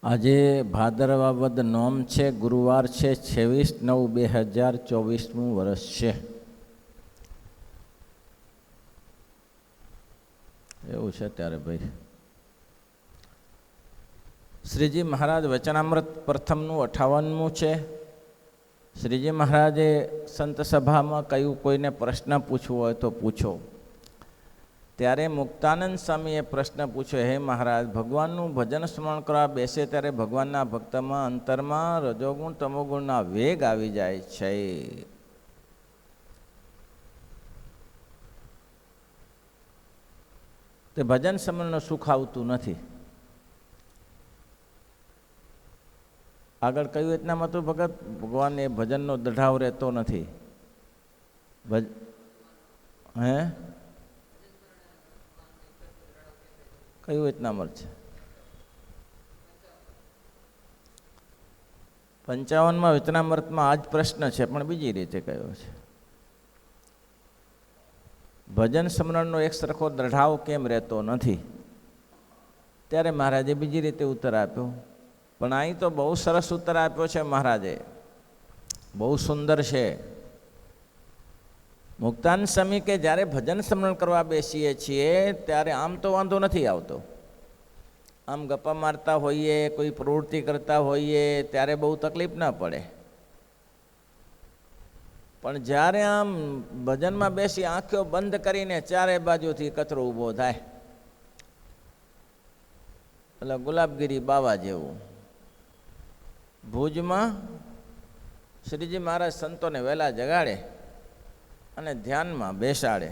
આજે ભાદરવા વદ નોમ છે, ગુરુવાર છે, 26/9/2024 વર્ષ છે. એવું છે ત્યારે ભાઈ. શ્રીજી મહારાજ વચનામૃત પ્રથમનું 58મું છે. શ્રીજી મહારાજે સંત સભામાં કહ્યું, કોઈને પ્રશ્ન પૂછવો હોય તો પૂછો. ત્યારે મુક્તાનંદ સ્વામીએ પ્રશ્ન પૂછ્યો, હે મહારાજ, ભગવાનનું ભજન સ્મરણ કરવા બેસે ત્યારે ભગવાનના ભક્તમાં અંતરમાં રજોગુણ તમોગુણના વેગ આવી જાય છે. તે ભજન સ્મરણનું સુખ આવતું નથી. આગળ કહ્યું એટલામાં તો ભગત ભગવાન એ ભજનનો દઢાવ રહેતો નથી. હે કયું વચનામૃત છે? 55માં વચનામૃતમાં આ જ પ્રશ્ન છે, પણ બીજી રીતે કયો છે. ભજન સ્મરણનો એક સરખો દઢાવ કેમ રહેતો નથી? ત્યારે મહારાજે બીજી રીતે ઉત્તર આપ્યો. પણ અહીં તો બહુ સરસ ઉત્તર આપ્યો છે મહારાજે, બહુ સુંદર છે. મુક્તાનંદ સ્વામી કે જ્યારે ભજન સ્મરણ કરવા બેસીએ છીએ ત્યારે આમ તો વાંધો નથી આવતો. આમ ગપ્પા મારતા હોઈએ, કોઈ પ્રવૃત્તિ કરતા હોઈએ ત્યારે બહુ તકલીફ ના પડે. પણ જ્યારે આમ ભજનમાં બેસી આંખો બંધ કરીને ચારે બાજુથી કચરો ઊભો થાય, એટલે ગુલાબગીરી બાવા જેવું. ભુજમાં શ્રીજી મહારાજ સંતોને વહેલા જગાડે અને ધ્યાનમાં બેસાડે.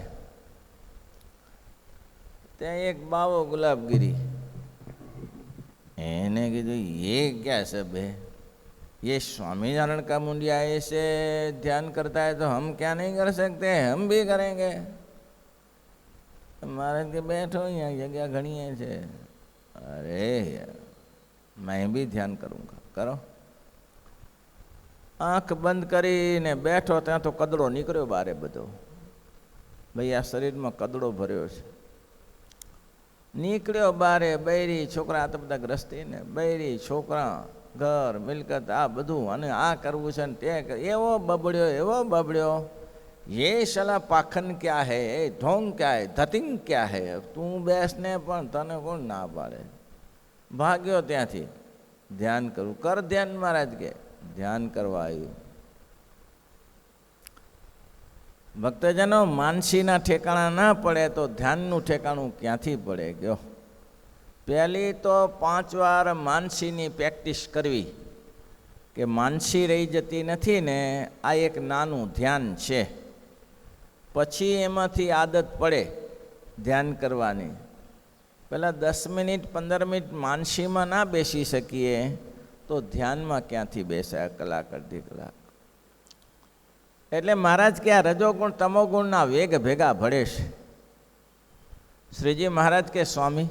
ત્યાં એક બાવો ગુલાબગીરી, એને કીધું, ये क्या सब है, ये स्वामीनारायण का मुंडिया ऐसे ध्यान करता है तो हम क्या नहीं कर सकते, हम भी करेंगे. महाराज के बैठो, यहाँ जगह घनी है. अरे यार, मैं भी ध्यान करूँगा. करो. આંખ બંધ કરીને બેઠો ત્યાં તો કદડો નીકળ્યો બારે બધો. ભાઈ આ શરીરમાં કદડો ભર્યો છે. નીકળ્યો બારે. બૈરી છોકરા તો બધા ગ્રસ્તીને, બૈરી છોકરા, ઘર, મિલકત, આ બધું, અને આ કરવું છે ને તે. એવો બબડ્યો. ये साला पाखन क्या है, ढोंग क्या है, धतिंग क्या है, તું બેસને પણ તને કોણ ના પાડે. ભાગ્યો ત્યાંથી. ધ્યાન કરું. કર ધ્યાન મહારાજ કે. ધ્યાન કરવા આવ્યું. ભક્તજનો, માનસીના ઠેકાણા ના પડે તો ધ્યાનનું ઠેકાણું ક્યાંથી પડે ગયો? પહેલી તો 5 વાર માનસીની પ્રેક્ટિસ કરવી, કે માનસી રહી જતી નથી ને, આ એક નાનું ધ્યાન છે. પછી એમાંથી આદત પડે ધ્યાન કરવાની. પહેલાં 10 મિનિટ 15 મિનિટ માનસીમાં ના બેસી શકીએ તો ધ્યાનમાં ક્યાંથી બેસાય કલાક અડધી કલાક? એટલે મહારાજ કે આ રજોગુણ તમોગુણના વેગ ભેગા ભળે છે. શ્રીજી મહારાજ કે સ્વામી,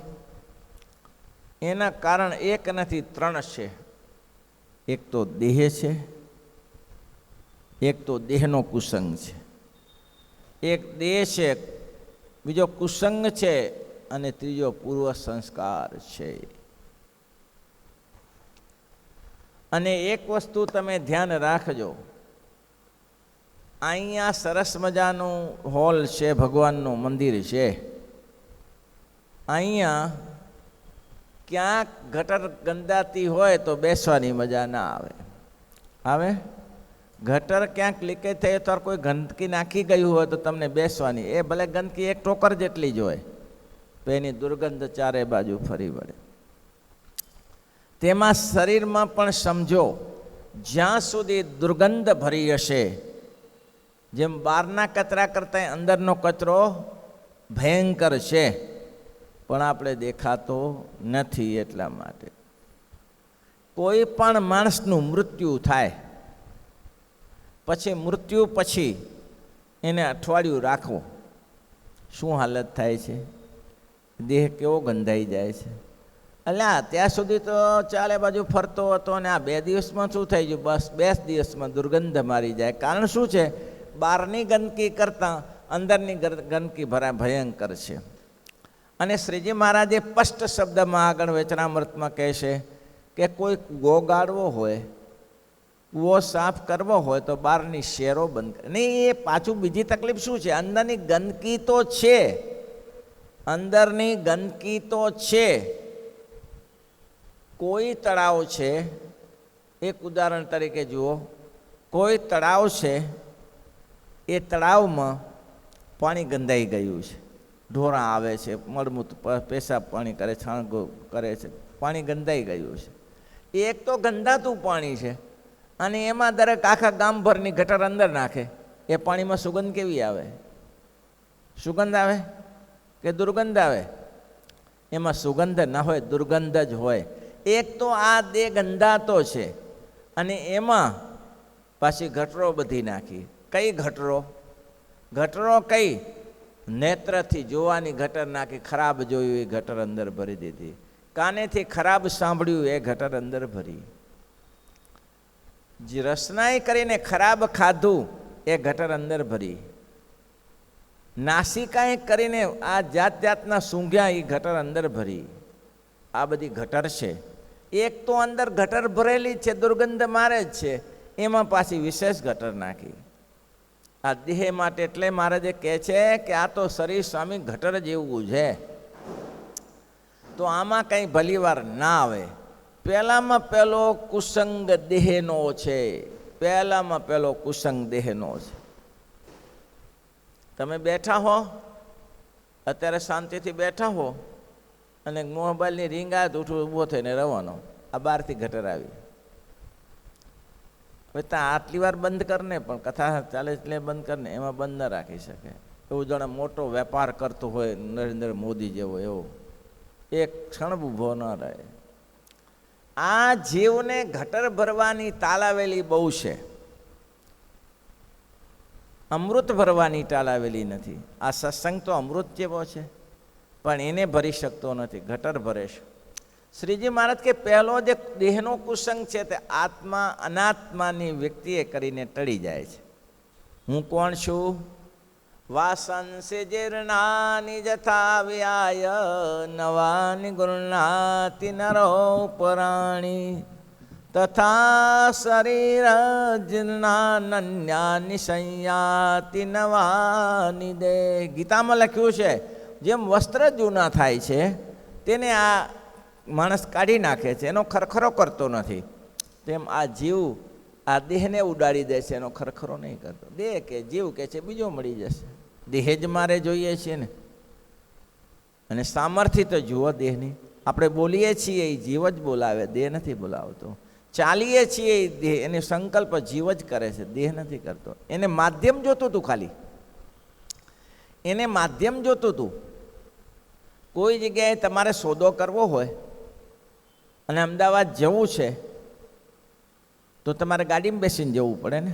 એના કારણ એક નથી, 3 છે. એક તો દેહ છે, એક તો દેહનો કુસંગ છે, એક દેહ છે, બીજો કુસંગ છે, અને ત્રીજો પૂર્વ સંસ્કાર છે. અને એક વસ્તુ તમે ધ્યાન રાખજો, અહીંયા સરસ મજાનું હોલ છે, ભગવાનનું મંદિર છે. અહીંયા ક્યાંક ગટર ગંદાતી હોય તો બેસવાની મજા ના આવે. આવે? ગટર ક્યાંક લીકેજ થઈ તો કોઈ ગંદકી નાખી ગયું હોય તો તમને બેસવાની, એ ભલે ગંદકી એક ટોકર જેટલી જ હોય, તો એની દુર્ગંધ ચારે બાજુ ફરી વળે. તેમાં શરીરમાં પણ સમજો, જ્યાં સુધી દુર્ગંધ ભરી હશે, જેમ બહારના કચરા કરતાં અંદરનો કચરો ભયંકર છે, પણ આપણે દેખાતો નથી. એટલા માટે કોઈ પણ માણસનું મૃત્યુ થાય પછી, મૃત્યુ પછી એને અઠવાડિયું રાખવો, શું હાલત થાય છે? દેહ કેવો ગંધાઈ જાય છે. અલ્યા ત્યાં સુધી તો ચારે બાજુ ફરતો હતો, અને આ 2 દિવસમાં શું થઈ ગયું? બસ 2 દિવસમાં દુર્ગંધ મારી જાય. કારણ શું છે? બહારની ગંદકી કરતાં અંદરની ગંદકી ભયંકર છે. અને શ્રીજી મહારાજે સ્પષ્ટ શબ્દમાં આગળ વચનામૃતમાં કહે છે કે કોઈ કૂવો ગાળવો હોય, કૂવો સાફ કરવો હોય તો બહારની શેરો બંધ કરે. નહીં, એ પાછું બીજી તકલીફ શું છે? અંદરની ગંદકી તો છે, અંદરની ગંદકી તો છે. કોઈ તળાવ છે, એક ઉદાહરણ તરીકે જુઓ, કોઈ તળાવ છે, એ તળાવમાં પાણી ગંધાઈ ગયું છે, ઢોરા આવે છે, મળમૂત્ર પેશાબ પાણી કરે, છાણગો કરે છે, પાણી ગંધાઈ ગયું છે. એક તો ગંધાતું પાણી છે અને એમાં દરેક આખા ગામભરની ગટર અંદર નાખે, એ પાણીમાં સુગંધ કેવી આવે? સુગંધ આવે કે દુર્ગંધ આવે? એમાં સુગંધ ના હોય, દુર્ગંધ જ હોય. એક તો આ દેહ ગંધાતો છે અને એમાં પાછી ગટરો બધી નાખી. કઈ ગટરો? ગટરો કઈ? નેત્રથી જોવાની ગટર નાખી, ખરાબ જોયું એ ગટર અંદર ભરી દીધી, કાનેથી ખરાબ સાંભળ્યું એ ગટર અંદર ભરી, જે રસનાઈ કરીને ખરાબ ખાધું એ ગટર અંદર ભરી, નાસિકાએ કરીને આ જાત જાતના સૂંઘ્યા એ ગટર અંદર ભરી. આ બધી ગટર છે. એક તો અંદર ગટર ભરેલી છે, દુર્ગંધ મારે જ છે, એમાં પાછી વિશેષ ગટર નાખી. આ દેહ માટે એટલે મહારાજે કહે છે કે આ તો શરીર સ્વામી ગટર જેવું છે, તો આમાં કંઈ ભલીવાર ના આવે. પહેલામાં પહેલો કુસંગ દેહનો છે, પહેલામાં પહેલો કુસંગ દેહનો છે. તમે બેઠા હો, અત્યારે શાંતિથી બેઠા હો અને મોબાઈલની રીંગ આવે તો ઊભો થઈને રવાનો, આ બહારથી ગટર આવી. હવે ત્યાં આટલી વાર બંધ કરને, પણ કથા ચાલે એટલે બંધ કરને, એમાં બંધ ન રાખી શકે. એવું જાણે મોટો વેપાર કરતો હોય નરેન્દ્ર મોદી જેવો, એવો એક ક્ષણ ઊભો ન રહે. આ જીવને ગટર ભરવાની તાલાવેલી બહુ છે, અમૃત ભરવાની તાલાવેલી નથી. આ સત્સંગ તો અમૃત જેવો છે, પણ એને ભરી શકતો નથી, ગટર ભરે છે. શ્રીજી મહારાજ કે પહેલો જે દેહનો કુસંગ છે તે આત્મા અનાત્માની વ્યક્તિએ કરીને ટળી જાય છે. હું કોણ છું? વાસંસે જીર્ણાની જથા વ્યાય નવાની ગુરુનાતિ નરો પરાણી તથા શરીર જીર્ણાનન્યાની સંયાતિ નવાની દેહ. ગીતામાં લખ્યું છે જેમ વસ્ત્ર જૂના થાય છે તેને આ માણસ કાઢી નાખે છે, એનો ખરખરો કરતો નથી, તેમ આ જીવ આ દેહને ઉડાડી દે છે, એનો ખરખરો નહીં કરતો. દેહ કે જીવ કે છે બીજો મળી જશે, દેહ જ મારે જોઈએ છીએ ને. અને સામર્થ્ય તો જુઓ દેહની. આપણે બોલીએ છીએ એ જીવ જ બોલાવે, દેહ નથી બોલાવતો. ચાલીએ છીએ એ દેહ, એનો સંકલ્પ જીવ જ કરે છે, દેહ નથી કરતો. એને માધ્યમ જોતું હતું, ખાલી એને માધ્યમ જોતું હતું. કોઈ જગ્યાએ તમારે સોદો કરવો હોય અને અમદાવાદ જવું છે તો તમારે ગાડીમાં બેસીને જવું પડે ને,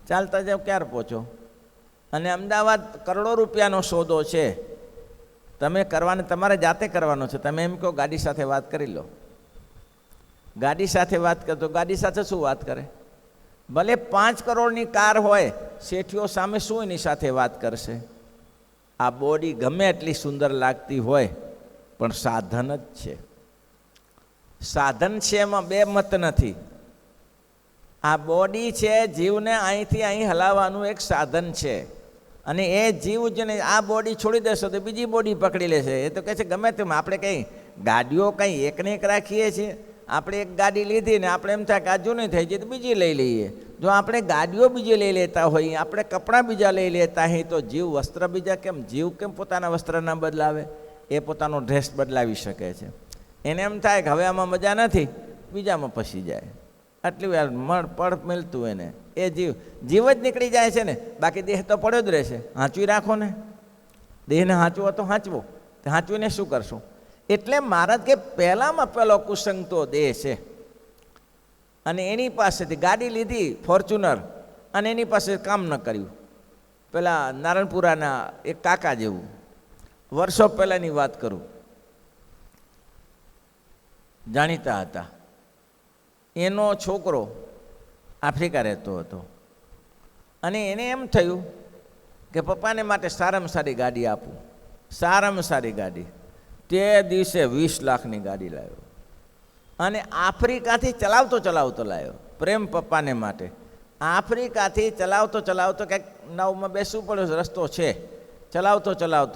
ચાલતા જાવ ક્યારે પહોંચો. અને અમદાવાદ કરોડો રૂપિયાનો સોદો છે, તમે કરવાને તમારે જાતે કરવાનો છે. તમે એમ કહો ગાડી સાથે વાત કરી લો, ગાડી સાથે વાત કરતો, ગાડી સાથે શું વાત કરે? ભલે 5 કરોડની કાર હોય, શેઠીઓ સામે શું એની સાથે વાત કરશે? આ બોડી ગમે એટલી સુંદર લાગતી હોય પણ સાધન જ છે, સાધન છે, એમાં બે મત નથી. આ બોડી છે, જીવને અહીંથી અહીં હલાવવાનું એક સાધન છે. અને એ જીવ જેને આ બોડી છોડી દેશો તો બીજી બોડી પકડી લેશે. એ તો કહે છે ગમે તેમ આપણે કંઈ ગાડીઓ કંઈ એકને એક રાખીએ છીએ. આપણે એક ગાડી લીધી ને આપણે એમ થાય કે આ જૂની થઈ જાય તો બીજી લઈ લઈએ. જો આપણે ગાડીઓ બીજી લઈ લેતા હોઈએ, આપણે કપડાં બીજા લઈ લેતા હોઈએ, તો જીવ વસ્ત્ર બીજા કેમ? જીવ કેમ પોતાના વસ્ત્ર ના બદલાવે? એ પોતાનો ડ્રેસ બદલાવી શકે છે. એને એમ થાય કે હવે આમાં મજા નથી, બીજામાં ફસી જાય. આટલી વાર મળ પડ મળતું એને, એ જીવ જ નીકળી જાય છે ને. બાકી દેહ તો પડ્યો જ રહેશે. હાંચવી રાખો ને, દેહને હાંચવો તો હાંચવો, હાંચવીને શું કરશું? એટલે મહારાજ કે પહેલામાં પહેલો કુસંગ તો દેહ છે. અને એની પાસેથી ગાડી લીધી ફોર્ચ્યુનર, અને એની પાસે કામ ન કર્યું. પેલા નારણપુરાના એક કાકા જેવું, વર્ષો પહેલાંની વાત કરું, જાણીતા હતા. એનો છોકરો આફ્રિકા રહેતો હતો અને એને એમ થયું કે પપ્પાને માટે સારામાં સારી ગાડી આપું, સારામાં સારી ગાડી. તે દિવસે 20 લાખની ગાડી લાવ્યો અને આફ્રિકાથી ચલાવતો લાવ્યો, પ્રેમ પપ્પાને માટે. આફ્રિકાથી ચલાવતો કંઈક નાવમાં બેસવું પડ્યું, રસ્તો છે, ચલાવતો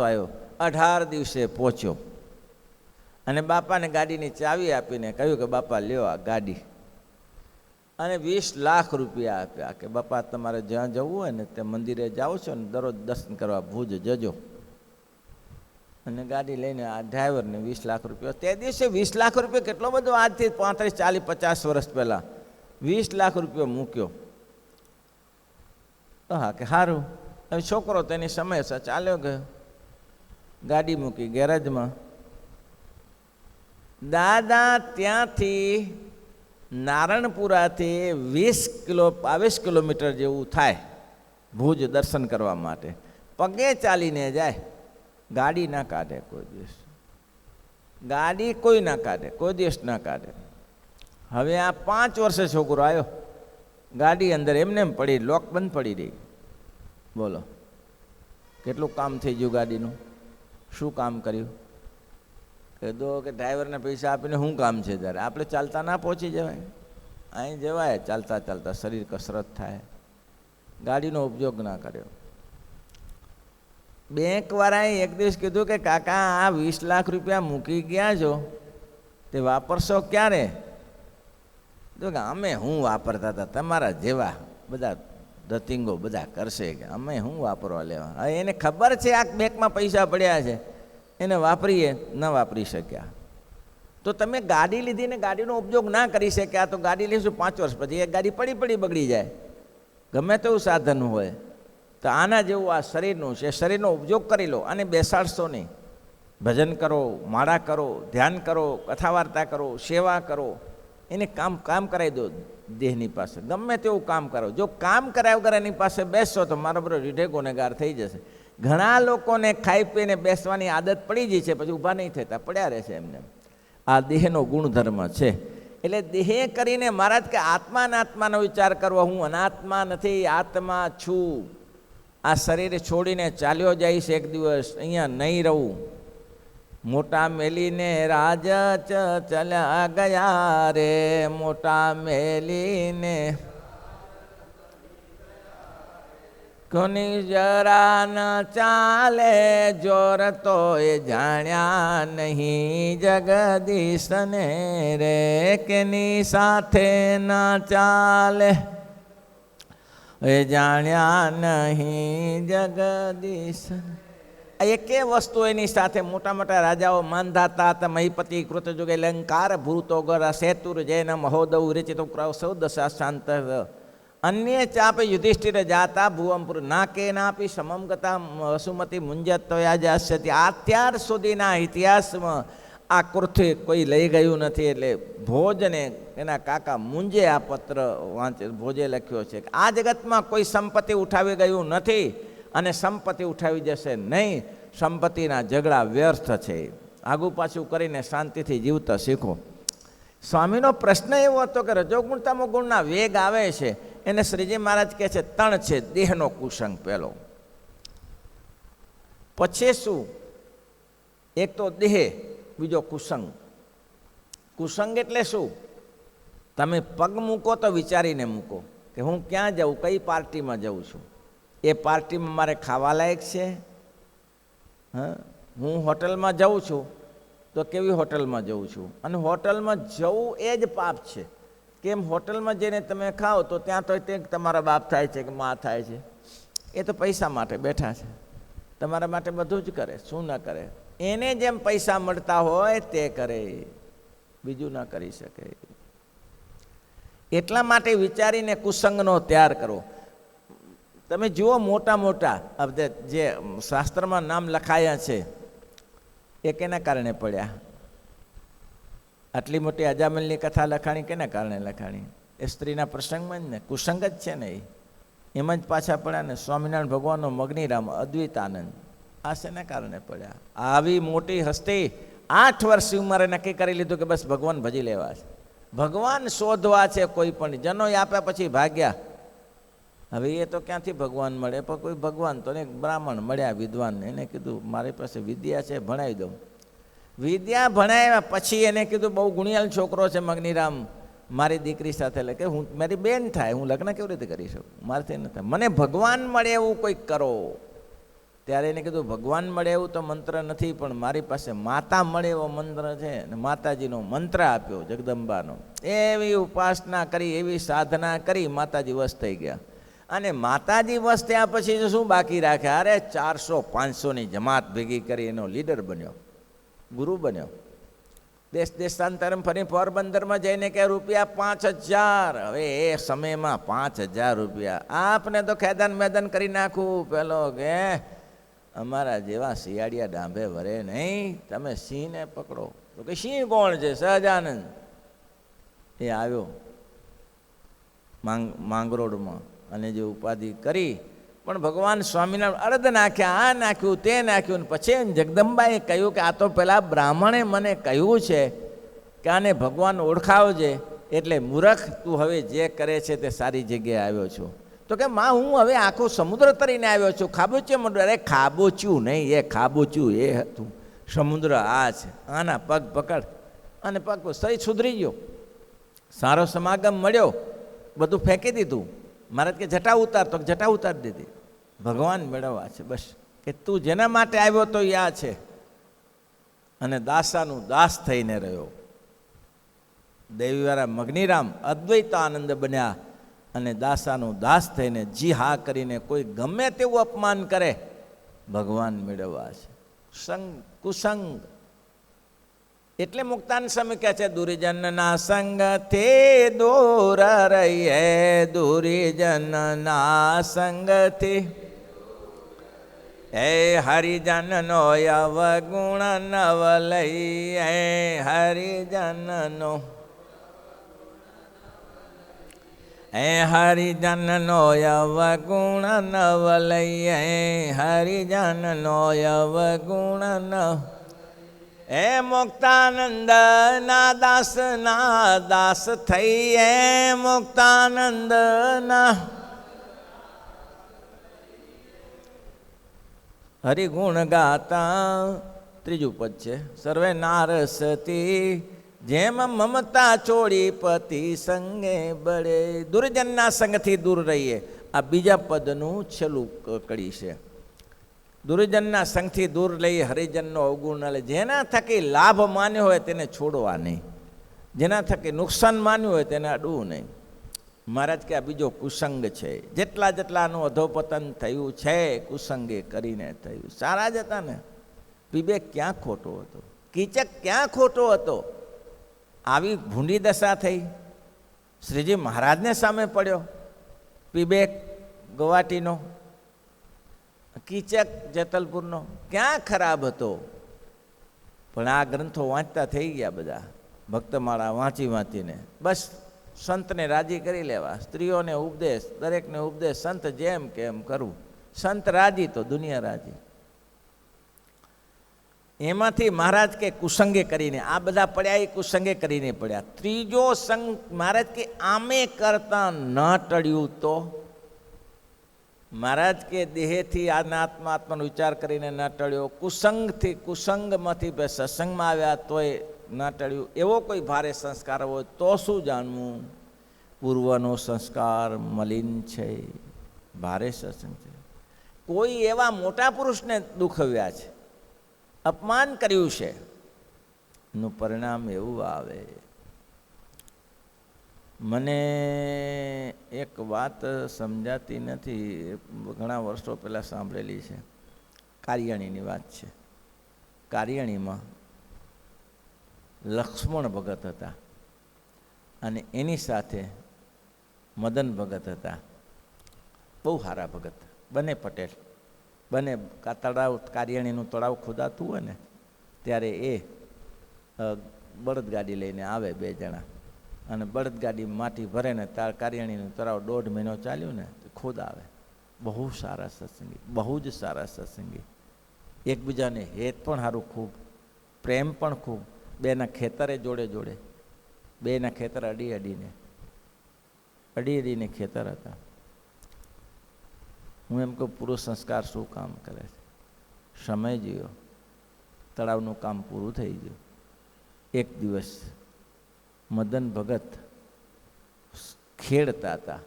આવ્યો, 18 દિવસે પહોંચ્યો અને બાપાને ગાડીની ચાવી આપીને કહ્યું કે બાપા લ્યો આ ગાડી, અને 20 લાખ રૂપિયા આપ્યા કે બાપા તમારે જ્યાં જવું હોય ને તે મંદિરે જાઓ છો ને દરરોજ દર્શન કરવા ભુજ જજો. અને ગાડી લઈને આ ડ્રાઈવરને 20 લાખ રૂપિયા, તે દિવસે 20 લાખ રૂપિયા કેટલો બધો, આજથી 35, 40, 50 વર્ષ પહેલાં 20 લાખ રૂપિયા મૂક્યો. તો હા કે સારું. હવે છોકરો તેની સમયસર ચાલ્યો ગયો, ગાડી મૂકી ગેરેજમાં. દાદા ત્યાંથી નારણપુરાથી 22 કિલોમીટર જેવું થાય ભુજ દર્શન કરવા માટે, પગે ચાલીને જાય, ગાડી ના કાઢે કોઈ દિવસ, ગાડી કોઈ ના કાઢે, કોઈ દિવસ ના કાઢે. હવે આ 5 વર્ષે છોકરો આવ્યો, ગાડી અંદર એમને એમ પડી, લોક બંધ પડી રહી. બોલો કેટલું કામ થઈ ગયું ગાડીનું, શું કામ કર્યું? કીધું કે ડ્રાઈવરને પૈસા આપીને શું કામ છે? ત્યારે આપણે ચાલતા ના પહોંચી જવાય, અહીં જવાય ચાલતા, શરીર કસરત થાય, ગાડીનો ઉપયોગ ના કર્યો. બેંકવાળાએ એક દિવસ કીધું કે કાકા આ 20 લાખ રૂપિયા મૂકી ગયા છો તે વાપરશો ક્યારે? તો કે અમે શું વાપરતા હતા, તમારા જેવા બધા ધતિંગો બધા કરશે, કે અમે શું વાપરવા લેવા. હવે એને ખબર છે આ બેંકમાં પૈસા પડ્યા છે, એને વાપરીએ ન વાપરી શક્યા. તો તમે ગાડી લીધી ને ગાડીનો ઉપયોગ ના કરી શક્યા, તો ગાડી લઈશું 5 વર્ષ પછી એક ગાડી પડી બગડી જાય, ગમે તેવું સાધન હોય. તો આના જેવું આ શરીરનું છે, શરીરનો ઉપયોગ કરી લો, અને બેસાડશો નહીં. ભજન કરો, માળા કરો, ધ્યાન કરો, કથા વાર્તા કરો, સેવા કરો, એને કામ કરાવી દો દેહની પાસે, ગમે તેવું કામ કરો. જો કામ કરાવ્યા વગર એની પાસે બેસશો તો મારો બરો રીઢે ગુનેગાર થઈ જશે. ઘણા લોકોને ખાઈ પીને બેસવાની આદત પડી ગઈ છે, પછી ઊભા નહીં થતા, પડ્યા રહેશે એમને. આ દેહનો ગુણધર્મ છે. એટલે દેહ કરીને મહારાજ કે આત્માનો વિચાર કરવો, હું અનાત્મા નથી, આત્મા છું. આ શરીર છોડીને ચાલ્યો જઈશ એક દિવસ, અહીંયા નહીં રહું. મોટા મેલીને રાજ ચલ્યા ગયા રે, મોટા મેલીને કોની જરા ન ચાલે જોર, તો એ જાણ્યા નહીં જગદીશને રે, કેની સાથે ન ચાલે એ જાણ્યા નહીં જગદીશ. એકે વસ્તુ એની સાથે મોટા મોટા રાજાઓ માંધાતા મહીપતિ કૃતજુગે લંકાર ભૂતો ગર સેતુર જૈન મહોદવ રચિતો સૌદ શાંત અન્ય ચાપે યુધિષ્ઠિર જાતા ભુવમપુર નાકે નાપી સમમ ગતા વસુમતી મુંજતયા જાસ્યતી. અત્યાર સુધીના ઇતિહાસમાં આ કૃથ્વી કોઈ લઈ ગયું નથી. એટલે ભોજને એના કાકા મુંજે આ પત્ર વાંચે, ભોજે લખ્યો છે કે આ જગતમાં કોઈ સંપત્તિ ઉઠાવી ગયું નથી અને સંપત્તિ ઉઠાવી જશે નહીં. સંપત્તિના ઝઘડા વ્યર્થ છે, આગુ પાછું કરીને શાંતિથી જીવતા શીખો. સ્વામીનો પ્રશ્ન એવો હતો કે રજોગુણ તમો ગુણના વેગ આવે છે, એને શ્રીજી મહારાજ કહે છે 3 છે. દેહનો કુસંગ પહેલો, પછી શું? એક તો દેહ, બીજો કુસંગ. કુસંગ એટલે શું? તમે પગ મૂકો તો વિચારીને મૂકો કે હું ક્યાં જાઉં, કઈ પાર્ટીમાં જાઉં છું, એ પાર્ટીમાં મારે ખાવા લાયક છે? હું હોટલમાં જાઉં છું તો કેવી હોટલમાં જાઉં છું? અને હોટલમાં જવું એ જ પાપ છે. કેમ? હોટલમાં જઈને તમે ખાઓ તો ત્યાં તો તે તમારા બાપ થાય છે કે મા થાય છે, એ તો પૈસા માટે બેઠા છે, તમારા માટે બધું જ કરે, શું ના કરે? એને જેમ પૈસા મળતા હોય તે કરે, બીજું ના કરી શકે. એટલા માટે વિચારીને કુસંગનો ત્યાર કરો. તમે જુઓ મોટા મોટા જે શાસ્ત્રમાં નામ લખાયા છે એ કેના કારણે પડ્યા? આટલી મોટી અજામિલની કથા લખાણી કેના કારણે લખાણી? એ સ્ત્રીના પ્રસંગમાં જ ને, કુસંગ જ છે ને. એમ જ પાછા પડ્યા ને. સ્વામિનારાયણ ભગવાનનો મગ્નિરામ અદ્વૈતાનંદ, આ શેના કારણે પડ્યા? આવી મોટી હસ્તી 8 વર્ષની ઉંમરે નક્કી કરી લીધું કે બસ ભગવાન ભજી લેવા છે, ભગવાન શોધવા છે. કોઈ પણ જનો આપ્યા પછી ભાગ્યા. હવે એ તો ક્યાંથી ભગવાન મળે? પણ કોઈ ભગવાન તો ને બ્રાહ્મણ મળ્યા વિદ્વાન, એને કીધું મારી પાસે વિદ્યા છે, ભણાવી દઉં. વિદ્યા ભણાવ્યા પછી એને કીધું બહુ ગુણિયાલ છોકરો છે મગનીરામ, મારી દીકરી સાથે એટલે કે હું મારી બેન થાય, હું લગ્ન કેવી રીતે કરી શકું, મારાથી ન થાય, મને ભગવાન મળે એવું કંઈક કરો. ત્યારે એને કીધું ભગવાન મળે એવું તો મંત્ર નથી, પણ મારી પાસે માતા મળે એવો મંત્ર છે. અને માતાજીનો મંત્ર આપ્યો જગદંબાનો. એવી ઉપાસના કરી, એવી સાધના કરી, માતાજી વશ થઈ ગયા. અને માતાજી વશ થયા પછી શું બાકી રાખ્યા? અરે 400-500ની જમાત ભેગી કરી એનો લીડર બન્યો, ગુરુ બન્યો. દેશ દેશાંતરમ ફરી પોરબંદરમાં જઈને કે રૂપિયા 5000. હવે એ સમયમાં 5000 રૂપિયા આપને તો ખેદાન મેદાન કરી નાખવું. પેલો કે અમારા જેવા શિયાળિયા ડાંભે વરે નહીં, તમે સિંહને પકડો. તો કે સિંહ કોણ છે? સહજાનંદ. એ આવ્યો માંગરોળમાં અને જે ઉપાધિ કરી, પણ ભગવાન સ્વામિનારાયણ અર્ધ નાખ્યા, આ નાખ્યું, તે નાખ્યું. પછી જગદંબાએ કહ્યું કે આ તો પેલા બ્રાહ્મણે મને કહ્યું છે કે આને ભગવાન ઓળખાવજે, એટલે મૂર્ખ તું હવે જે કરે છે તે સારી જગ્યાએ આવ્યો છું. તો કે માં હું હવે આખો સમુદ્ર તરીને આવ્યો છું. ખાબોચ્યું? અરે ખાબોચ્યું નહીં, એ ખાબોચ્યું એ હતું સમુદ્ર. આ છે, આના પગ પકડ. અને પગ સહી સુધરી ગયો, સારો સમાગમ મળ્યો, બધું ફેંકી દીધું. મહારાજ કે જટા ઉતાર, તો જટા ઉતારી દીધી. ભગવાન મેળવવા છે બસ, કે તું જેના માટે આવ્યો તો યા છે. અને દાસાનું દાસ થઈને રહ્યો. દેવીવાળા મગનીરામ અદ્વૈત આનંદ બન્યા અને દાસાનું દાસ થઈને જી હા કરીને કોઈ ગમે તેવું અપમાન કરે, ભગવાન મેળવવા છે. સંગ કુસંગ એટલે મુક્તાન સ્વામી કહે છે દુર્જનના સંગથી દૂર રહીએ, દુર્જનના સંગથી હે હરિજનનો અવગુણ નવ લઈએ, હરિજનનો હે હરિજનનો અવગુણ નવ લઈએ, હરિજનનો અવગુણ નવ. હે મુક્તાનંદ ના દાસ થઈએ, મુક્તાનંદ ના હરિગુણ ગાતા. ત્રીજું પદ છે સર્વે નારસતી, જેમ મમતા છોડી પતિ સંગે બળે. દુર્જનના સંગથી દૂર રહીએ, આ બીજા પદનું છેલ્લું કડી છે. દુર્જનના સંગથી દૂર લઈ, હરિજનનો અવગુણ ન લે. જેના થકી લાભ માન્યો હોય તેને છોડવા નહીં, જેના થકી નુકસાન માન્યું હોય તેને અડવું નહીં. મહારાજ કે આ બીજો કુસંગ છે. જેટલા જેટલાનું અધોપતન થયું છે કુસંગે કરીને થયું. સારા જ હતા ને. વિવેક ક્યાં ખોટો હતો? કીચક ક્યાં ખોટો હતો? આવી ભૂંડી દશા થઈ. શ્રીજી મહારાજને સામે પડ્યો વિવેક ગવાટીનો, કીચક જેતલપુરનો ક્યાં ખરાબ હતો? પણ આ ગ્રંથો વાંચતા થઈ ગયા બધા, ભક્તમાળા વાંચી વાંચીને. બસ સંતને રાજી કરી લેવા, સ્ત્રીઓને ઉપદેશ, દરેકને ઉપદેશ, સંત જેમ કે એમ કરવું. સંત રાજી તો દુનિયા રાજી. એમાંથી મહારાજ કે કુસંગે કરીને આ બધા પડ્યા, એ કુસંગે કરીને પડ્યા. ત્રીજો સંગ મહારાજ કે આમે કરતા ન ટળ્યું તો? મહારાજ કે દેહેથી આત્માનો વિચાર કરીને ન ટળ્યો, કુસંગથી કુસંગમાંથી સત્સંગમાં આવ્યા તોય ન ટળ્યું. એવો કોઈ ભારે સંસ્કાર હોય તો શું જાણવું? પૂર્વનો સંસ્કાર મલિન છે, ભારે સત્સંગ છે. કોઈ એવા મોટા પુરુષને દુખવ્યા છે, અપમાન કર્યું છે, નું પરિણામ એવું આવે. મને એક વાત સમજાતી નથી, ઘણા વર્ષો પહેલાં સાંભળેલી છે. કારિયાણીની વાત છે. કારિયાણીમાં લક્ષ્મણ ભગત હતા અને એની સાથે મદન ભગત હતા. બહુ સારા ભગત, બંને પટેલ. બંને તળાવ, કારિયાણીનું તળાવ ખોદાતું હોય ને ત્યારે એ બળદગાડી લઈને આવે બે જણા, અને બળદગાડી માટી ભરે ને કારિયાણીનું તળાવ 1.5 મહિનો ચાલ્યું ને ખોદ આવે. બહુ સારા સત્સંગી, બહુ જ સારા સત્સંગી. એકબીજાને હેત પણ સારું, ખૂબ પ્રેમ પણ ખૂબ. બેના ખેતરે જોડે જોડે, બેના ખેતર અડી અડીને ખેતર હતા. હું એમ કહું પુરુષ સંસ્કાર શું કામ કરે છે? સમય જીવો. તળાવનું કામ પૂરું થઈ ગયું. એક દિવસ મદન ભગત ખેડતા હતા,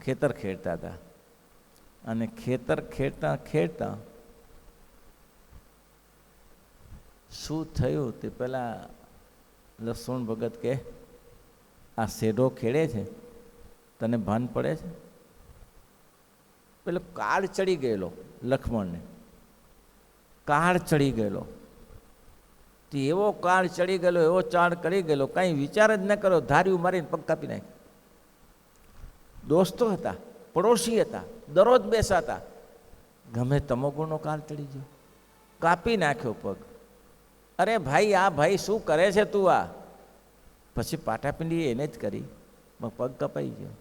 ખેતર ખેડતા હતા, અને ખેતર ખેડતા ખેડતા શું થયું તે પેલા લક્ષ્મણ ભગત કે આ શેઢો ખેડે છે, તને ભાન પડે છે? પેલો કાળ ચડી ગયેલો લક્ષ્મણને, કાળ ચડી ગયેલો. તે એવો કાળ ચડી ગયેલો, એવો ચાળ કરી ગયેલો, કાંઈ વિચાર જ ન કરો, ધાર્યું મારીને પગ કાપી નાખ્યો. દોસ્તો હતા, પડોશી હતા, દરરોજ બેસાતા, ગમે તમોગુણનો કાળ ચડી ગયો, કાપી નાખ્યો પગ. અરે ભાઈ, આ ભાઈ શું કરે છે તું? આ પછી પાટાપિંડી એને જ કરી, પગ કપાઈ ગયો.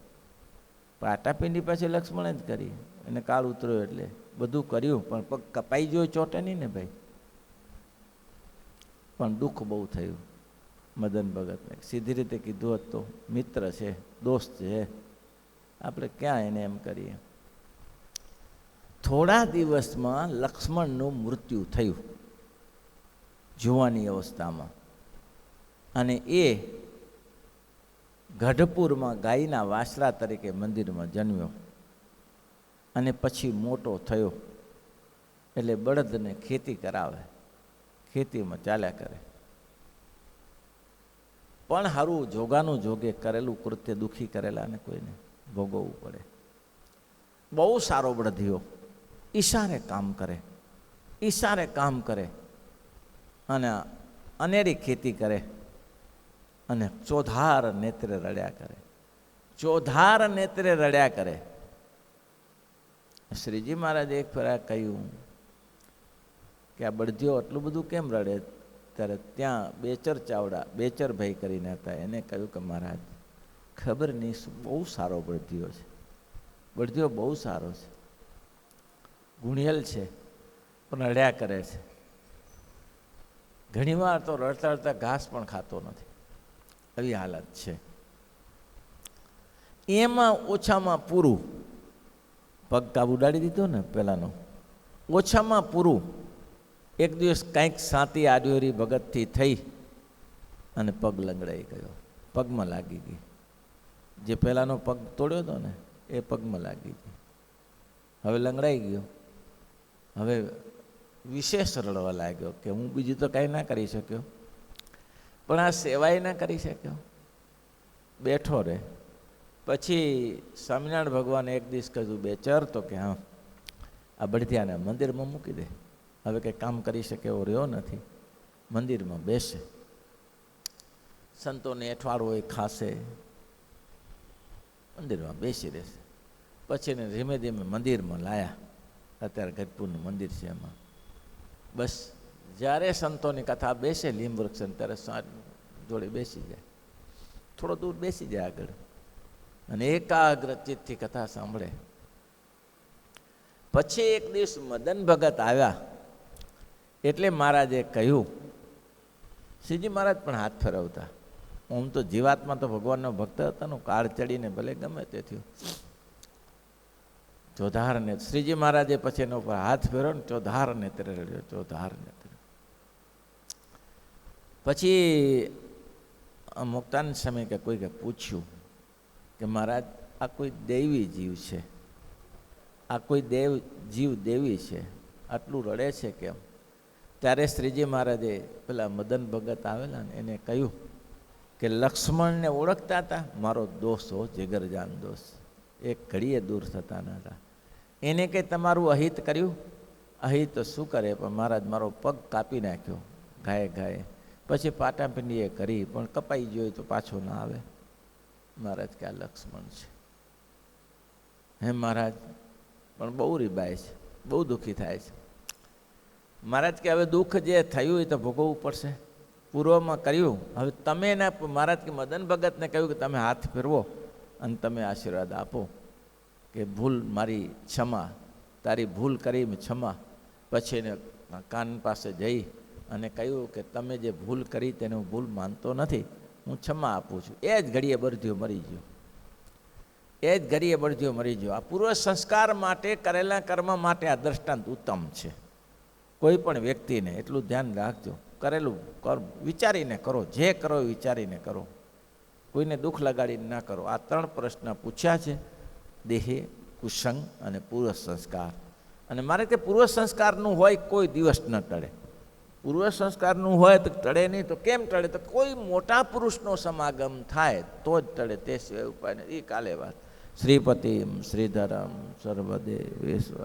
પાટાપિંડી પછી લક્ષ્મણે જ કરી, એને કાળ ઉતર્યો એટલે બધું કર્યું, પણ પગ કપાઈ ગયો, ચોટે નહીં ને ભાઈ. પણ દુઃખ બહુ થયું મદન ભગતને. સીધી રીતે કીધું હોત તો મિત્ર છે, દોસ્ત છે, આપણે ક્યાં એને એમ કરીએ. થોડા દિવસમાં લક્ષ્મણનું મૃત્યુ થયું જુવાની અવસ્થામાં, અને એ ગઢપુરમાં ગાયના વાસરા તરીકે મંદિરમાં જન્મ્યો, અને પછી મોટો થયો એટલે બળદને ખેતી કરાવે, ખેતીમાં ચાલ્યા કરે. પણ હારું જોગાનું જોગે કરેલું કૃત્ય દુઃખી કરેલા ને કોઈને ભોગવવું પડે. બહુ સારો બળદિયો, ઈશારે કામ કરે, ઈશારે કામ કરે, અને અનેરી ખેતી કરે, અને ચોધાર નેત્રે રડ્યા કરે, ચોધાર નેત્રે રડ્યા કરે. શ્રીજી મહારાજે એક ફેરા કહ્યું કે આ બળદિયો આટલું બધું કેમ રડે? ત્યારે ત્યાં બેચર ચાવડા, બેચર ભાઈ કરીને હતા, એને કહ્યું કે મહારાજ ખબર નહીં, બહુ સારો બળદિયો છે, બળદિયો બહુ સારો છે, ગુણિયલ છે, પણ રડ્યા કરે છે. ઘણીવાર તો રડતા રડતા ઘાસ પણ ખાતો નથી, આવી હાલત છે. એમાં ઓછામાં પૂરું પગ કાબ ઉડાડી દીધો ને પેલાનો, ઓછામાં પૂરું એક દિવસ કંઈક સાતી આડ્યોરી ભગતથી થઈ અને પગ લંગડાઈ ગયો, પગમાં લાગી ગઈ. જે પહેલાનો પગ તોડ્યો હતો ને એ પગમાં લાગી ગઈ. હવે લંગડાઈ ગયો, હવે વિશેષ રડવા લાગ્યો કે હું બીજું તો કાંઈ ના કરી શક્યો, પણ આ સેવાય ના કરી શક્યો, બેઠો રહે. પછી સ્વામિનારાયણ ભગવાને એક દિવસ કહ્યું, બેચર, તો કે હા, આ બળદિયાને મંદિરમાં મૂકી દે, હવે કંઈ કામ કરી શકે એવો રહ્યો નથી, મંદિરમાં બેસે, સંતોને અઠવાડું હોય ખાશે, મંદિરમાં બેસી રહેશે. પછી એને ધીમે ધીમે મંદિરમાં લાયા, અત્યારે ગઢપુરનું મંદિર છે એમાં. બસ જ્યારે સંતોની કથા બેસે લીંબ વૃક્ષ, ત્યારે સાંજ જોડે બેસી જાય, થોડો દૂર બેસી જાય આગળ, અને એકાગ્ર ચિત્તથી કથા સાંભળે. પછી એક દિવસ મદન ભગત આવ્યા, એટલે મહારાજે કહ્યું, શ્રીજી મહારાજ પણ હાથ ફેરવતા, આમ તો જીવાત્મા તો ભગવાનનો ભક્ત હતા, કાળ ચડીને ભલે ગમે તે થયું. ચોધાર ને શ્રીજી મહારાજે પછી એના ઉપર હાથ ફેરવ્યો ને ચોધાર નેત્રે રડ્યો, ચોધાર નેત્રે. પછી મુક્તાનંદ સ્વામી કે કોઈકે પૂછ્યું કે મહારાજ આ કોઈ દૈવી જીવ છે, આ કોઈ જીવ દેવી છે, આટલું રડે છે કેમ? ત્યારે શ્રીજી મહારાજે પેલા મદન ભગત આવેલા ને એને કહ્યું કે લક્ષ્મણને ઓળખતા હતા, મારો દોસ્ત હો, જીગરજાન દોસ્ત, એક ઘડીએ દૂર થતા ન હતા. એને કંઈ તમારું અહિત કર્યું? અહિત તો શું કરે, પણ મહારાજ મારો પગ કાપી નાખ્યો ગાયે ગાયે, પછી પાટાપિંડીએ કરી, પણ કપાઈ ગયો તો પાછો ના આવે. મહારાજ કે આ લક્ષ્મણ છે. હે મહારાજ, પણ બહુ રીબાય છે, બહુ દુઃખી થાય છે. મહારાજ કે હવે દુઃખ જે થયું એ તો ભોગવવું પડશે, પૂર્વમાં કર્યું, હવે તમે ના. મહારાજ કે મદન ભગતને કહ્યું કે તમે હાથ ફેરવો અને તમે આશીર્વાદ આપો કે ભૂલ મારી ક્ષમા, તારી ભૂલ કરી ક્ષમા. પછી એને કાન પાસે જઈ અને કહ્યું કે તમે જે ભૂલ કરી તેને હું ભૂલ માનતો નથી, હું ક્ષમા આપું છું. એ જ ઘડીએ બળદિયો મરી ગયો, એ જ ઘડીએ બળદિયો મરી ગયો. આ પૂર્વ સંસ્કાર માટે, કરેલા કર્મ માટે આ દ્રષ્ટાંત ઉત્તમ છે. કોઈ પણ વ્યક્તિને એટલું ધ્યાન રાખજો, કરેલું વિચારીને કરો, જે કરો એ વિચારીને કરો, કોઈને દુઃખ લગાડીને ના કરો. આ 3 પ્રશ્ન પૂછ્યા છે, દેહે, કુસંગ અને પૂર્વ સંસ્કાર. અને મારે કે પૂર્વ સંસ્કારનું હોય કોઈ દિવસ ન ટળે. પૂર્વ સંસ્કારનું હોય તો ટળે નહીં. તો કેમ ટળે? તો કોઈ મોટા પુરુષનો સમાગમ થાય તો જ ટળે, તે સિવાય ઉપાય નહીં. એ કાલે વાત. શ્રીપતિમ શ્રીધરમ સર્વદેવેશ્વર.